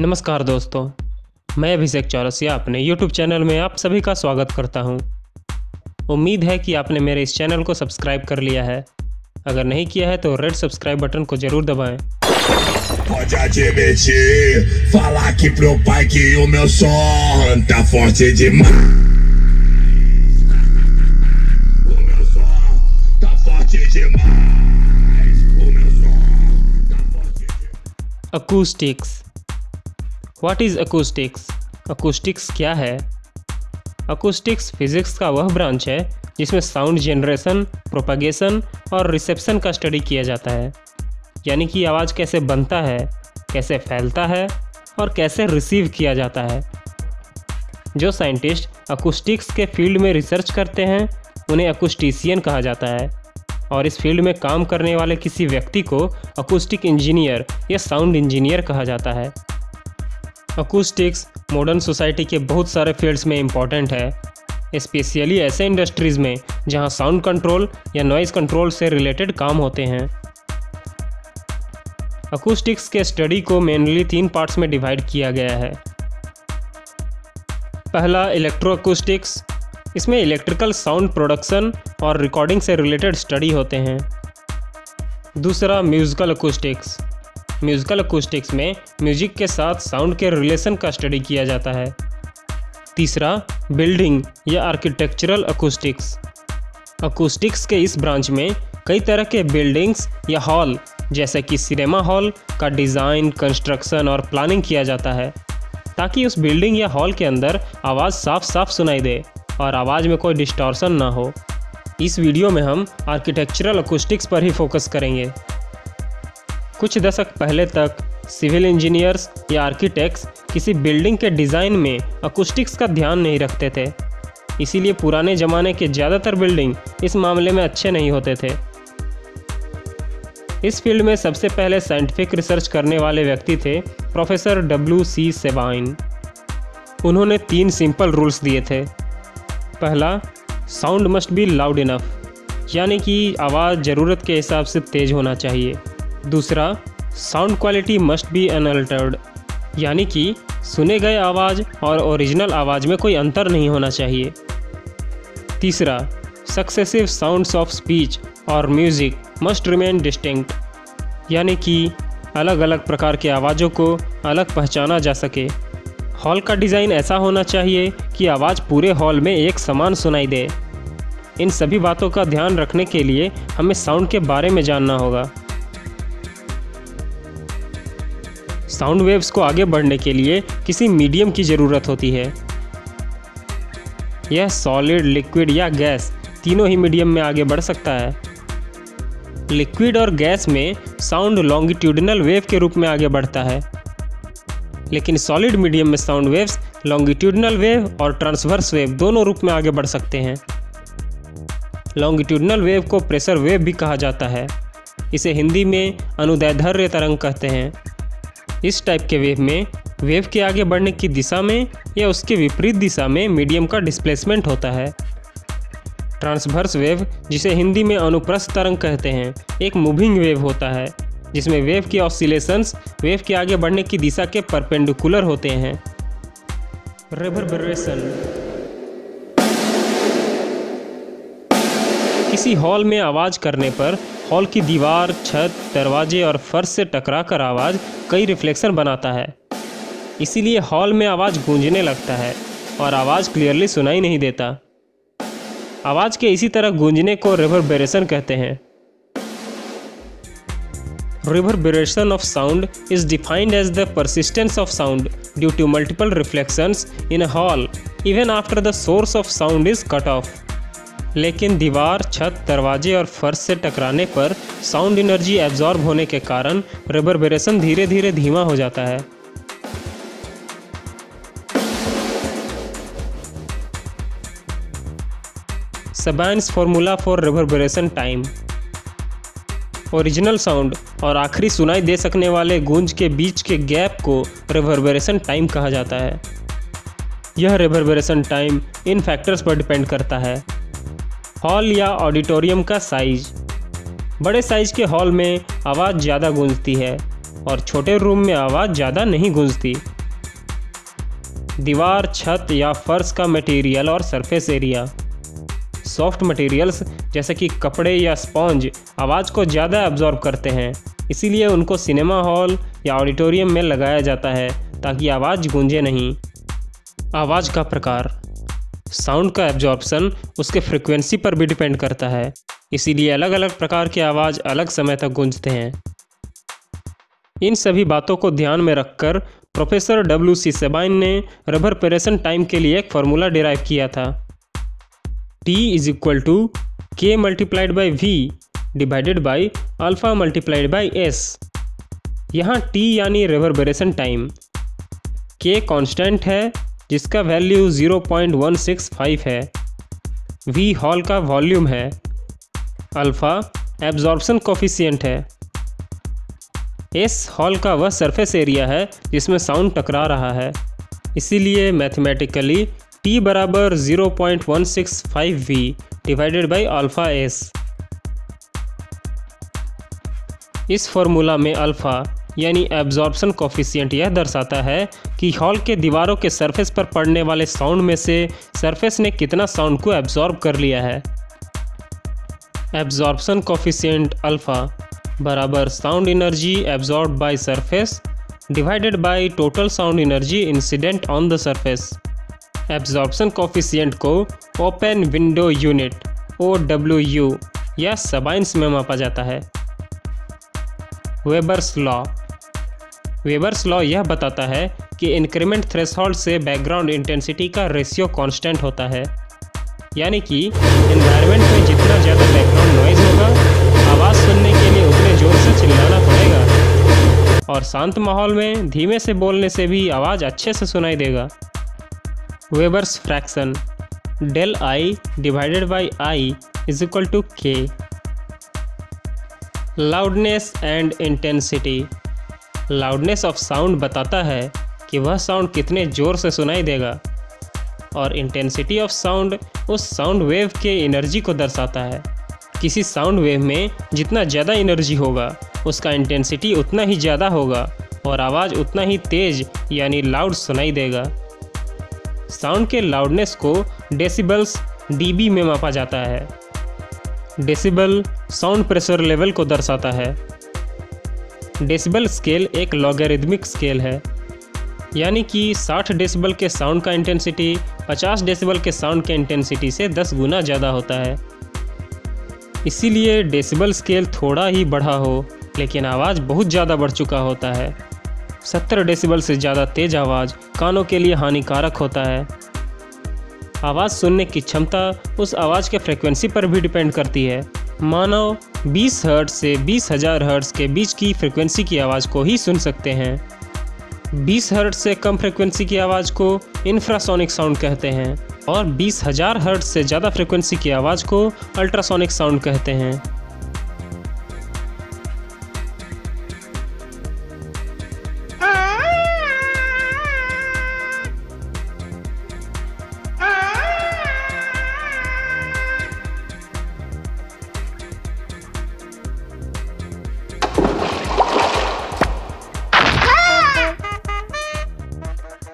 नमस्कार दोस्तों, मैं अभिषेक चौरसिया अपने YouTube चैनल में आप सभी का स्वागत करता हूं। उम्मीद है कि आपने मेरे इस चैनल को सब्सक्राइब कर लिया है। अगर नहीं किया है तो रेड सब्सक्राइब बटन को जरूर दबाएं। Pode admitir, falar aqui pro pai que o meu som tá forte demais. O meu som tá forte demais. O meu som tá forte demais. Acoustics. What is acoustics? Acoustics क्या है? Acoustics physics का वह branch है जिसमें sound generation, propagation और reception का study किया जाता है। यानी कि आवाज़ कैसे बनता है, कैसे फैलता है और कैसे रिसीव किया जाता है। जो साइंटिस्ट अकूस्टिक्स के फील्ड में रिसर्च करते हैं उन्हें अकूस्टिशियन कहा जाता है, और इस फील्ड में काम करने वाले किसी व्यक्ति को अकूस्टिक इंजीनियर या साउंड इंजीनियर कहा जाता है। अकूस्टिक्स मॉडर्न सोसाइटी के बहुत सारे फील्ड्स में इम्पॉर्टेंट है, स्पेशली ऐसे इंडस्ट्रीज़ में जहां साउंड कंट्रोल या नॉइज़ कंट्रोल से रिलेटेड काम होते हैं। अकूस्टिक्स के स्टडी को मेनली 3 पार्ट्स में डिवाइड किया गया है। पहला इलेक्ट्रो अकूस्टिक्स, इसमें इलेक्ट्रिकल साउंड प्रोडक्शन और रिकॉर्डिंग से रिलेटेड स्टडी होते हैं। दूसरा म्यूज़िकल अकूस्टिक्स, म्यूज़िकल अकूस्टिक्स में म्यूजिक के साथ साउंड के रिलेशन का स्टडी किया जाता है। तीसरा बिल्डिंग या आर्किटेक्चरल अकूस्टिक्स, अकूस्टिक्स के इस ब्रांच में कई तरह के बिल्डिंग्स या हॉल जैसे कि सिनेमा हॉल का डिज़ाइन, कंस्ट्रक्शन और प्लानिंग किया जाता है ताकि उस बिल्डिंग या हॉल के अंदर आवाज़ साफ साफ सुनाई दे और आवाज़ में कोई डिस्टॉर्शन ना हो। इस वीडियो में हम आर्किटेक्चरल अकूस्टिक्स पर ही फोकस करेंगे। कुछ दशक पहले तक सिविल इंजीनियर्स या आर्किटेक्ट्स किसी बिल्डिंग के डिज़ाइन में अकूस्टिक्स का ध्यान नहीं रखते थे, इसीलिए पुराने ज़माने के ज़्यादातर बिल्डिंग इस मामले में अच्छे नहीं होते थे। इस फील्ड में सबसे पहले साइंटिफिक रिसर्च करने वाले व्यक्ति थे प्रोफेसर W.C. सेबाइन। उन्होंने 3 सिंपल रूल्स दिए थे। पहला, sound must be loud enough, यानी कि आवाज़ ज़रूरत के हिसाब से तेज़ होना चाहिए। दूसरा, sound quality must be unaltered, यानी कि सुने गए आवाज़ और ओरिजिनल आवाज़ में कोई अंतर नहीं होना चाहिए। तीसरा, सक्सेसिव साउंड्स ऑफ स्पीच और म्यूज़िक मस्ट रिमेन डिस्टिंक्ट, यानी कि अलग अलग प्रकार के आवाज़ों को अलग पहचाना जा सके। हॉल का डिज़ाइन ऐसा होना चाहिए कि आवाज़ पूरे हॉल में एक समान सुनाई दे। इन सभी बातों का ध्यान रखने के लिए हमें साउंड के बारे में जानना होगा। साउंड वेव्स को आगे बढ़ने के लिए किसी मीडियम की ज़रूरत होती है। यह सॉलिड, लिक्विड या गैस तीनों ही मीडियम में आगे बढ़ सकता है। लिक्विड और गैस में साउंड लॉन्गिट्यूडिनल वेव के रूप में आगे बढ़ता है, लेकिन सॉलिड मीडियम में साउंड वेव्स लॉन्गिट्यूडिनल वेव और ट्रांसवर्स वेव दोनों रूप में आगे बढ़ सकते हैं। लॉन्गिट्यूडिनल वेव को प्रेशर वेव भी कहा जाता है। इसे हिंदी में अनुदैर्ध्य तरंग कहते हैं। इस टाइप के वेव में वेव के आगे बढ़ने की दिशा में या उसके विपरीत दिशा में मीडियम का डिस्प्लेसमेंट होता है। ट्रांसवर्स वेव, जिसे हिंदी में अनुप्रस्थ तरंग कहते हैं, एक मूविंग वेव होता है जिसमें वेव के ऑसिलेशंस वेव के आगे बढ़ने की दिशा के परपेंडिकुलर होते हैं। रिवर्बरेशन, किसी हॉल में आवाज़ करने पर हॉल की दीवार, छत, दरवाजे और फर्श से टकराकर आवाज़ कई रिफ्लेक्शन बनाता है। इसीलिए हॉल में आवाज़ गूंजने लगता है और आवाज़ क्लियरली सुनाई नहीं देता। आवाज़ के इसी तरह गूंजने को रिवर्बरेशन कहते हैं। Reverberation of sound is defined as the persistence of sound due to multiple reflections in a hall even after the source of sound is cut off. लेकिन दीवार, छत, दरवाजे और फर्श से टकराने पर साउंड एनर्जी एब्जॉर्ब होने के कारण रिवर्बरेशन धीरे धीरे धीमा हो जाता है। Sabine's formula for reverberation time, original sound और आखिरी सुनाई दे सकने वाले गूंज के बीच के गैप को रिवर्बरेशन टाइम कहा जाता है। यह रिवर्बरेशन टाइम इन फैक्टर्स पर डिपेंड करता है। हॉल या ऑडिटोरियम का साइज, बड़े साइज के हॉल में आवाज़ ज़्यादा गूंजती है, और छोटे रूम में आवाज़ ज़्यादा नहीं गूंजती। दीवार, छत या फर्श का मटेरियल और सरफेस एरिया। सॉफ्ट मटेरियल्स जैसे कि कपड़े या स्पॉन्ज आवाज़ को ज़्यादा एब्जॉर्ब करते हैं, इसीलिए उनको सिनेमा हॉल या ऑडिटोरियम में लगाया जाता है ताकि आवाज़ गूंजे नहीं। आवाज़ का प्रकार। साउंड का एब्जॉर्प्शन उसके फ्रिक्वेंसी पर भी डिपेंड करता है, इसीलिए अलग अलग प्रकार की आवाज़ अलग समय तक गूंजते हैं। इन सभी बातों को ध्यान में रखकर प्रोफेसर W.C. सेबाइन ने रिवर्बरेशन टाइम के लिए एक फार्मूला डिराइव किया था। T = K × V divided by alpha × S। यहाँ T यानी रिवर्बरेशन टाइम, K कांस्टेंट है जिसका वैल्यू 0.165 है, V हॉल का वॉल्यूम है, अल्फ़ा एब्जॉर्प्शन कोफिशिएंट है, S हॉल का वह सरफेस एरिया है जिसमें साउंड टकरा रहा है। इसीलिए मैथमेटिकली T बराबर 0.165V divided by alpha S। इस फॉर्मूला में अल्फ़ा यानी एब्जॉर्प्शन कोफिशिएंट यह दर्शाता है कि हॉल के दीवारों के सरफेस पर पड़ने वाले साउंड में से सरफेस ने कितना साउंड को एब्जॉर्ब कर लिया है। एब्जॉर्प्शन कोफिशिएंट अल्फ़ा बराबर sound energy absorb by surface divided by total sound energy incident on the surface. Absorption coefficient को ओपन विंडो यूनिट OWU या सबाइंस में मापा जाता है। Weber's law. वेबर्स लॉ यह बताता है कि इंक्रीमेंट थ्रेशोल्ड से बैकग्राउंड इंटेंसिटी का रेशियो कांस्टेंट होता है, यानी कि एनवायरनमेंट में जितना ज़्यादा बैकग्राउंड नॉइज़ होगा, आवाज़ सुनने के लिए उतने ज़ोर से चिल्लाना पड़ेगा, और शांत माहौल में धीमे से बोलने से भी आवाज़ अच्छे से सुनाई देगा। Weber's fraction del I divided by I = K। Loudness and intensity. Loudness of sound बताता है कि वह साउंड कितने ज़ोर से सुनाई देगा, और इंटेंसिटी ऑफ साउंड उस साउंड वेव के एनर्जी को दर्शाता है। किसी साउंड वेव में जितना ज़्यादा एनर्जी होगा उसका इंटेंसिटी उतना ही ज़्यादा होगा और आवाज़ उतना ही तेज़ यानी लाउड सुनाई देगा। साउंड के लाउडनेस को डेसिबल्स dB में मापा जाता है। डेसिबल साउंड प्रेशर लेवल को दर्शाता है। डेसिबल स्केल एक लॉगरिदमिक स्केल है, यानी कि 60 डेसिबल के साउंड का इंटेंसिटी 50 डेसिबल के साउंड के इंटेंसिटी से 10 गुना ज़्यादा होता है। इसीलिए डेसिबल स्केल थोड़ा ही बढ़ा हो लेकिन आवाज़ बहुत ज़्यादा बढ़ चुका होता है। 70 डेसिबल से ज़्यादा तेज़ आवाज़ कानों के लिए हानिकारक होता है। आवाज़ सुनने की क्षमता उस आवाज़ के फ्रीक्वेंसी पर भी डिपेंड करती है। मानव 20 हर्ट्ज़ से 20,000 हर्ट्ज़ के बीच की फ्रीक्वेंसी की आवाज़ को ही सुन सकते हैं। 20 हर्ट्ज़ से कम फ्रीक्वेंसी की आवाज़ को इंफ्रासोनिक साउंड कहते हैं और 20,000 हर्ट्ज़ से ज़्यादा फ्रीक्वेंसी की आवाज़ को अल्ट्रासोनिक साउंड कहते हैं।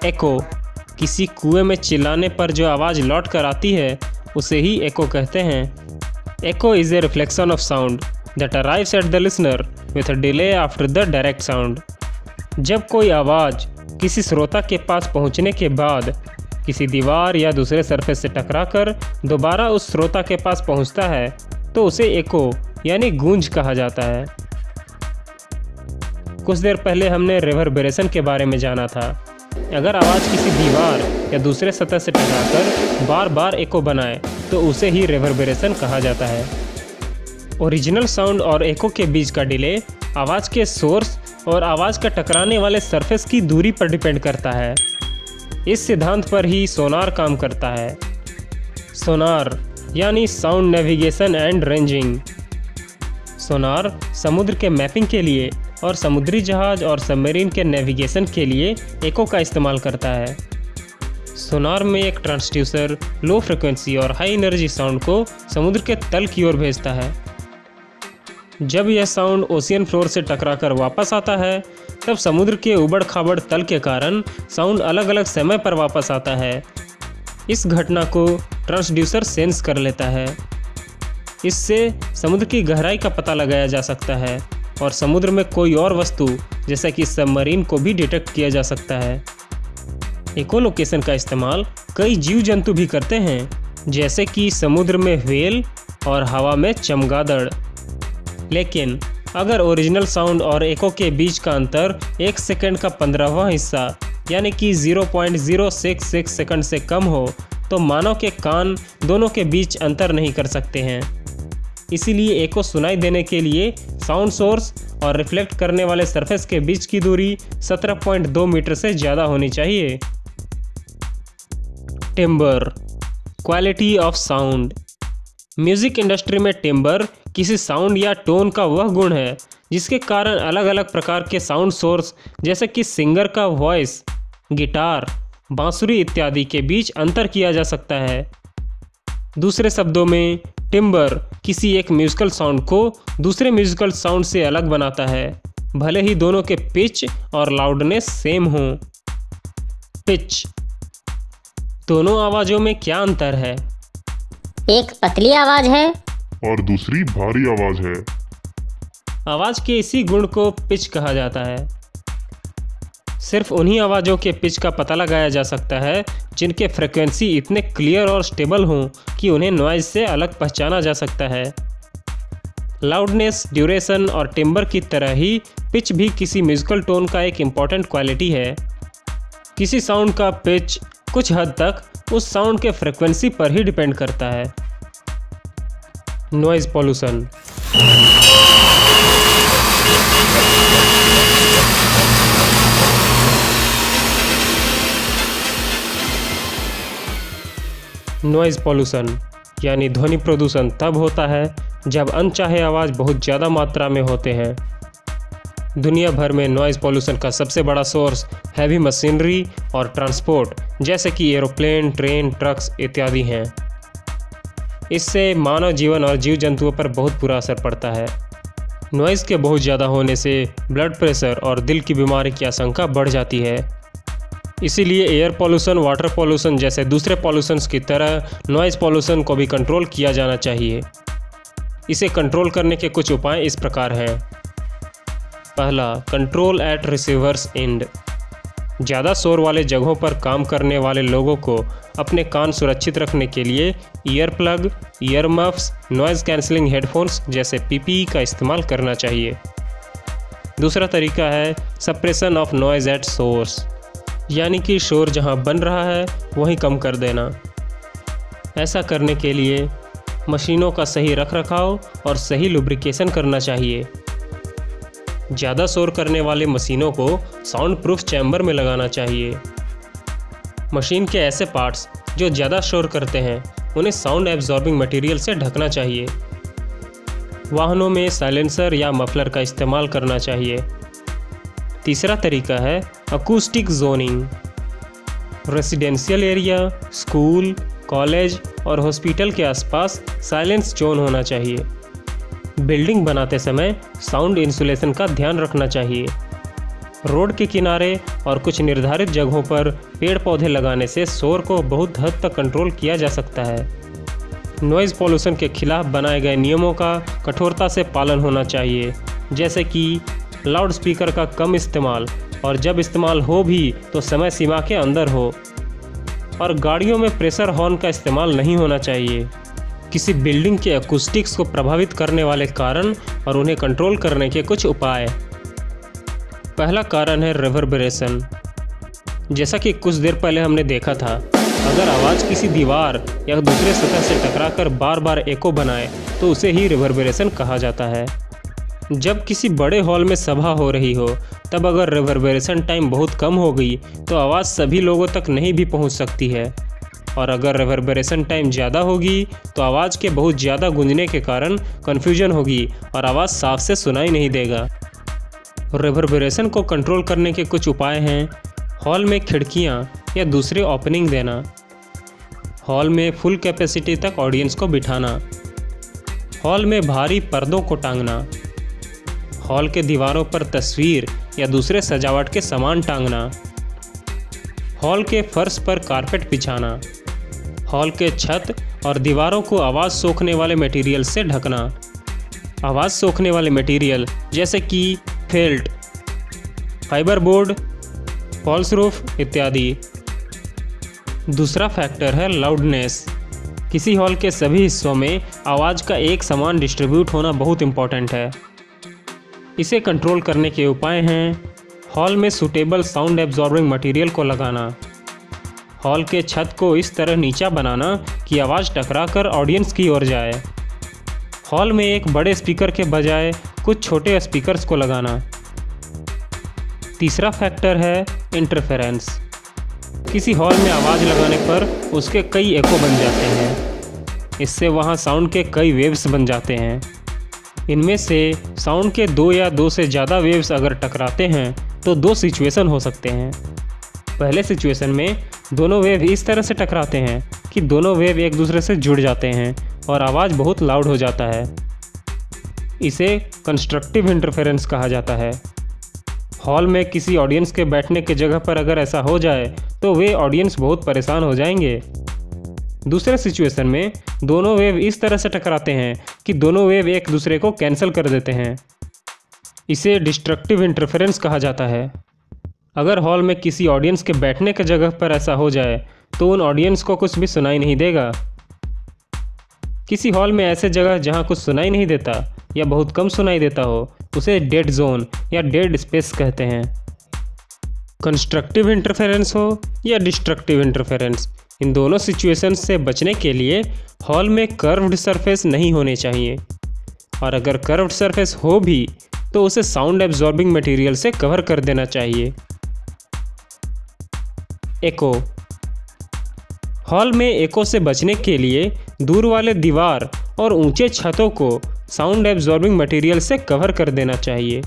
एको। किसी कुएं में चिल्लाने पर जो आवाज़ लौट कर आती है उसे ही एको कहते हैं। Echo is a reflection of sound that arrives at the listener with a delay after the direct sound. जब कोई आवाज़ किसी श्रोता के पास पहुंचने के बाद किसी दीवार या दूसरे सरफेस से टकराकर दोबारा उस श्रोता के पास पहुंचता है तो उसे एको यानी गूंज कहा जाता है। कुछ देर पहले हमने रिवर्बरेशन के बारे में जाना था। अगर आवाज़ किसी दीवार या दूसरे सतह से टकराकर बार बार एको बनाए तो उसे ही रिवर्बरेशन कहा जाता है। ओरिजिनल साउंड और एको के बीच का डिले आवाज़ के सोर्स और आवाज़ का टकराने वाले सरफेस की दूरी पर डिपेंड करता है। इस सिद्धांत पर ही सोनार काम करता है। सोनार यानी साउंड नेविगेशन एंड रेंजिंग। सोनार समुद्र के मैपिंग के लिए और समुद्री जहाज और सबमरीन के नेविगेशन के लिए एको का इस्तेमाल करता है। सोनार में एक ट्रांसड्यूसर लो फ्रिक्वेंसी और हाई एनर्जी साउंड को समुद्र के तल की ओर भेजता है। जब यह साउंड ओशियन फ्लोर से टकराकर वापस आता है तब समुद्र के उबड़ खाबड़ तल के कारण साउंड अलग अलग समय पर वापस आता है। इस घटना को ट्रांसड्यूसर सेंस कर लेता है। इससे समुद्र की गहराई का पता लगाया जा सकता है और समुद्र में कोई और वस्तु जैसा कि सबमरीन को भी डिटेक्ट किया जा सकता है। इकोलोकेशन का इस्तेमाल कई जीव जंतु भी करते हैं, जैसे कि समुद्र में व्हेल और हवा में चमगादड़। लेकिन अगर ओरिजिनल साउंड और एको के बीच का अंतर 1 सेकंड का 15वां हिस्सा यानी कि 0.066 सेकंड से कम हो तो मानव के कान दोनों के बीच अंतर नहीं कर सकते हैं। इसीलिए एको सुनाई देने के लिए साउंड सोर्स और रिफ्लेक्ट करने वाले सरफेस के बीच की दूरी 17.2 मीटर से ज़्यादा होनी चाहिए। Timber, quality of sound. Music industry में टिम्बर किसी साउंड या टोन का वह गुण है जिसके कारण अलग अलग प्रकार के साउंड सोर्स जैसे कि सिंगर का वॉइस, गिटार, बांसुरी इत्यादि के बीच अंतर किया जा सकता है। दूसरे शब्दों में टिम्बर किसी एक म्यूजिकल साउंड को दूसरे म्यूजिकल साउंड से अलग बनाता है, भले ही दोनों के पिच और लाउडनेस सेम हों। पिच, दोनों आवाज़ों में क्या अंतर है? एक पतली आवाज़ है और दूसरी भारी आवाज है। आवाज़ के इसी गुण को पिच कहा जाता है। सिर्फ उन्हीं आवाज़ों के पिच का पता लगाया जा सकता है जिनके फ्रिक्वेंसी इतने क्लियर और स्टेबल हों कि उन्हें नॉइज़ से अलग पहचाना जा सकता है। लाउडनेस, ड्यूरेशन और टिम्बर की तरह ही पिच भी किसी म्यूजिकल टोन का एक इम्पॉर्टेंट क्वालिटी है। किसी साउंड का पिच कुछ हद तक उस साउंड के फ्रिक्वेंसी पर ही डिपेंड करता है। Noise pollution. नॉइज़ पॉल्यूशन यानी ध्वनि प्रदूषण तब होता है जब अनचाहे आवाज़ बहुत ज़्यादा मात्रा में होते हैं। दुनिया भर में नॉइज़ पॉल्यूशन का सबसे बड़ा सोर्स हैवी मशीनरी और ट्रांसपोर्ट जैसे कि एरोप्लेन, ट्रेन, ट्रक्स इत्यादि हैं। इससे मानव जीवन और जीव जंतुओं पर बहुत बुरा असर पड़ता है। नॉइज़ के बहुत ज़्यादा होने से ब्लड प्रेशर और दिल की बीमारी की आशंका बढ़ जाती है। इसीलिए एयर पॉल्यूशन, वाटर पॉल्यूशन जैसे दूसरे पॉल्यूशंस की तरह नॉइज़ पॉल्यूशन को भी कंट्रोल किया जाना चाहिए। इसे कंट्रोल करने के कुछ उपाय इस प्रकार हैं। पहला, कंट्रोल एट रिसीवर्स एंड। ज़्यादा शोर वाले जगहों पर काम करने वाले लोगों को अपने कान सुरक्षित रखने के लिए ear plug, year muffs, noise cancelling headphones जैसे पीपीई का इस्तेमाल करना चाहिए। दूसरा तरीका है suppression of noise at source, यानी कि शोर जहां बन रहा है वहीं कम कर देना। ऐसा करने के लिए मशीनों का सही रखरखाव और सही लुब्रिकेशन करना चाहिए। ज़्यादा शोर करने वाले मशीनों को साउंड प्रूफ चैम्बर में लगाना चाहिए। मशीन के ऐसे पार्ट्स जो ज़्यादा शोर करते हैं उन्हें साउंड एब्जॉर्बिंग मटेरियल से ढकना चाहिए। वाहनों में साइलेंसर या मफलर का इस्तेमाल करना चाहिए। तीसरा तरीका है acoustic zoning. Residential area, school, college और हॉस्पिटल के आसपास साइलेंस जोन होना चाहिए। बिल्डिंग बनाते समय साउंड इंसुलेशन का ध्यान रखना चाहिए। रोड के किनारे और कुछ निर्धारित जगहों पर पेड़ पौधे लगाने से शोर को बहुत हद तक कंट्रोल किया जा सकता है। नॉइज़ पॉल्यूशन के खिलाफ बनाए गए नियमों का कठोरता से पालन होना चाहिए, जैसे कि लाउड स्पीकर का कम इस्तेमाल और जब इस्तेमाल हो भी तो समय सीमा के अंदर हो, और गाड़ियों में प्रेशर हॉर्न का इस्तेमाल नहीं होना चाहिए। किसी बिल्डिंग के अकूस्टिक्स को प्रभावित करने वाले कारण और उन्हें कंट्रोल करने के कुछ उपाय। पहला कारण है रिवर्बरेशन। जैसा कि कुछ देर पहले हमने देखा था, अगर आवाज़ किसी दीवार या दूसरे सतह से टकराकर बार बार एको बनाए तो उसे ही रिवर्बरेशन कहा जाता है। जब किसी बड़े हॉल में सभा हो रही हो तब अगर रिवर्बरेशन टाइम बहुत कम हो गई तो आवाज़ सभी लोगों तक नहीं भी पहुंच सकती है, और अगर रिवर्बरेशन टाइम ज़्यादा होगी तो आवाज़ के बहुत ज़्यादा गूंजने के कारण कन्फ्यूजन होगी और आवाज़ साफ से सुनाई नहीं देगा। रिवर्बरेशन को कंट्रोल करने के कुछ उपाय हैं। हॉल में खिड़कियां या दूसरे ओपनिंग देना, हॉल में फुल कैपेसिटी तक ऑडियंस को बिठाना, हॉल में भारी पर्दों को टांगना, हॉल के दीवारों पर तस्वीर या दूसरे सजावट के सामान टांगना, हॉल के फर्श पर कारपेट बिछाना, हॉल के छत और दीवारों को आवाज़ सोखने वाले मटेरियल से ढकना। आवाज़ सोखने वाले मटेरियल जैसे कि felt, fibre board, false roof इत्यादि। दूसरा फैक्टर है लाउडनेस। किसी हॉल के सभी हिस्सों में आवाज़ का एक समान डिस्ट्रीब्यूट होना बहुत इम्पॉर्टेंट है। इसे कंट्रोल करने के उपाय हैं हॉल में सूटेबल साउंड एब्जॉर्बिंग मटेरियल को लगाना, हॉल के छत को इस तरह नीचा बनाना कि आवाज़ टकराकर ऑडियंस की ओर जाए, हॉल में एक बड़े स्पीकर के बजाय कुछ छोटे स्पीकर्स को लगाना। तीसरा फैक्टर है इंटरफेरेंस। किसी हॉल में आवाज़ लगाने पर उसके कई एको बन जाते हैं। इससे वहाँ साउंड के कई वेव्स बन जाते हैं। इनमें से साउंड के दो या दो से ज़्यादा वेव्स अगर टकराते हैं तो दो सिचुएशन हो सकते हैं। पहले सिचुएशन में दोनों वेव इस तरह से टकराते हैं कि दोनों वेव एक दूसरे से जुड़ जाते हैं और आवाज़ बहुत लाउड हो जाता है। इसे कंस्ट्रक्टिव इंटरफेरेंस कहा जाता है। हॉल में किसी ऑडियंस के बैठने की जगह पर अगर ऐसा हो जाए तो वे ऑडियंस बहुत परेशान हो जाएंगे। दूसरे सिचुएशन में दोनों वेव इस तरह से टकराते हैं कि दोनों वेव एक दूसरे को कैंसिल कर देते हैं। इसे डिस्ट्रक्टिव इंटरफेरेंस कहा जाता है। अगर हॉल में किसी ऑडियंस के बैठने की जगह पर ऐसा हो जाए तो उन ऑडियंस को कुछ भी सुनाई नहीं देगा। किसी हॉल में ऐसे जगह जहां कुछ सुनाई नहीं देता या बहुत कम सुनाई देता हो उसे डेड जोन या डेड स्पेस कहते हैं। कंस्ट्रक्टिव इंटरफेरेंस हो या डिस्ट्रक्टिव इंटरफेरेंस, इन दोनों सिचुएशंस से बचने के लिए हॉल में कर्व्ड सरफेस नहीं होने चाहिए, और अगर कर्व्ड सरफेस हो भी तो उसे साउंड एब्जॉर्बिंग मटेरियल से कवर कर देना चाहिए। एको। हॉल में एको से बचने के लिए दूर वाले दीवार और ऊंचे छतों को साउंड एब्जॉर्बिंग मटेरियल से कवर कर देना चाहिए।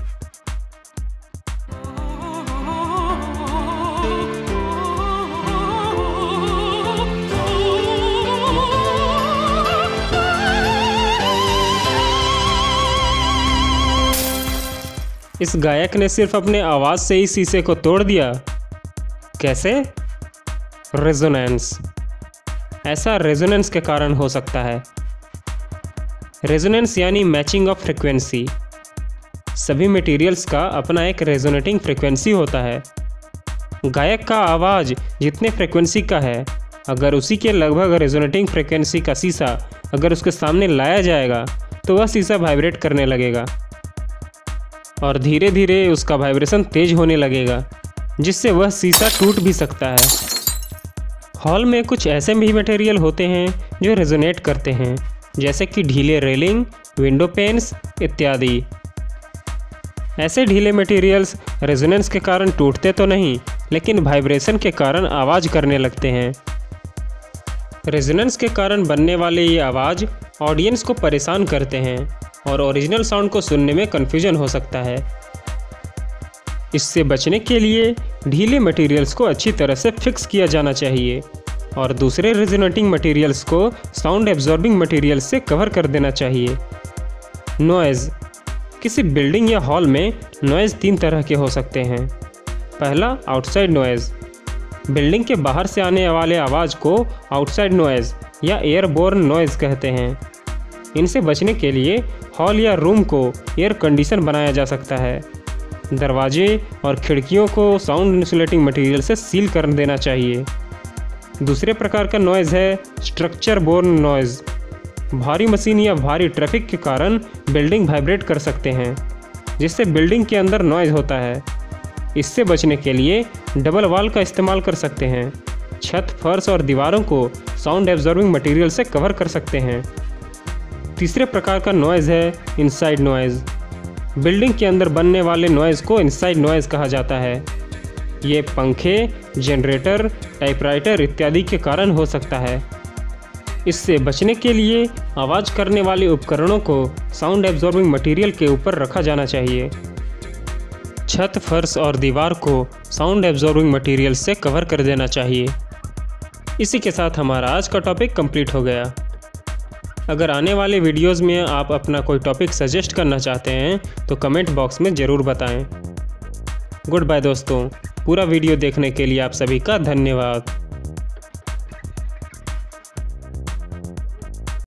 इस गायक ने सिर्फ अपने आवाज़ से ही शीशे को तोड़ दिया। कैसे? रेजोनेंस। ऐसा रेजोनेंस के कारण हो सकता है। रेजोनेंस यानी मैचिंग ऑफ फ्रिक्वेंसी। सभी मटेरियल्स का अपना एक रेजोनेटिंग फ्रिक्वेंसी होता है। गायक का आवाज़ जितने फ्रिक्वेंसी का है, अगर उसी के लगभग रेजोनेटिंग फ्रिक्वेंसी का शीशा अगर उसके सामने लाया जाएगा तो वह शीशा वाइब्रेट करने लगेगा और धीरे धीरे उसका वाइब्रेशन तेज होने लगेगा, जिससे वह शीशा टूट भी सकता है। हॉल में कुछ ऐसे भी मटेरियल होते हैं जो रेजोनेट करते हैं, जैसे कि ढीले रेलिंग, विंडो पेन्स इत्यादि। ऐसे ढीले मटेरियल्स रेजोनेंस के कारण टूटते तो नहीं, लेकिन वाइब्रेशन के कारण आवाज़ करने लगते हैं। रेजोनेंस के कारण बनने वाले ये आवाज़ ऑडियंस को परेशान करते हैं और ओरिजिनल साउंड को सुनने में कन्फ्यूजन हो सकता है। इससे बचने के लिए ढीले मटेरियल्स को अच्छी तरह से फिक्स किया जाना चाहिए और दूसरे रेजोनेटिंग मटेरियल्स को साउंड एब्जॉर्बिंग मटेरियल से कवर कर देना चाहिए। नॉइज़। किसी बिल्डिंग या हॉल में नॉइज़ 3 तरह के हो सकते हैं। पहला, आउटसाइड नॉइज़। बिल्डिंग के बाहर से आने वाले आवाज़ को आउटसाइड नॉइज़ या एयरबोर्न नॉइज़ कहते हैं। इनसे बचने के लिए हॉल या रूम को एयर कंडीशन बनाया जा सकता है। दरवाजे और खिड़कियों को साउंड इंसुलेटिंग मटेरियल से सील कर देना चाहिए। दूसरे प्रकार का नॉइज़ है स्ट्रक्चर बोर्न नॉइज़। भारी मशीन या भारी ट्रैफिक के कारण बिल्डिंग वाइब्रेट कर सकते हैं, जिससे बिल्डिंग के अंदर नॉइज़ होता है। इससे बचने के लिए डबल वॉल का इस्तेमाल कर सकते हैं। छत, फर्श और दीवारों को साउंड एब्जॉर्बिंग मटेरियल से कवर कर सकते हैं। तीसरे प्रकार का नॉइज़ है इनसाइड नॉइज़। बिल्डिंग के अंदर बनने वाले नॉइज़ को इनसाइड नॉइज़ कहा जाता है। ये पंखे, जनरेटर, टाइपराइटर इत्यादि के कारण हो सकता है। इससे बचने के लिए आवाज़ करने वाले उपकरणों को साउंड एब्जॉर्बिंग मटेरियल के ऊपर रखा जाना चाहिए। छत, फर्श और दीवार को साउंड एब्जॉर्बिंग मटेरियल से कवर कर देना चाहिए। इसी के साथ हमारा आज का टॉपिक कंप्लीट हो गया। अगर आने वाले वीडियोज़ में आप अपना कोई टॉपिक सजेस्ट करना चाहते हैं तो कमेंट बॉक्स में ज़रूर बताएं। गुड बाय दोस्तों, पूरा वीडियो देखने के लिए आप सभी का धन्यवाद।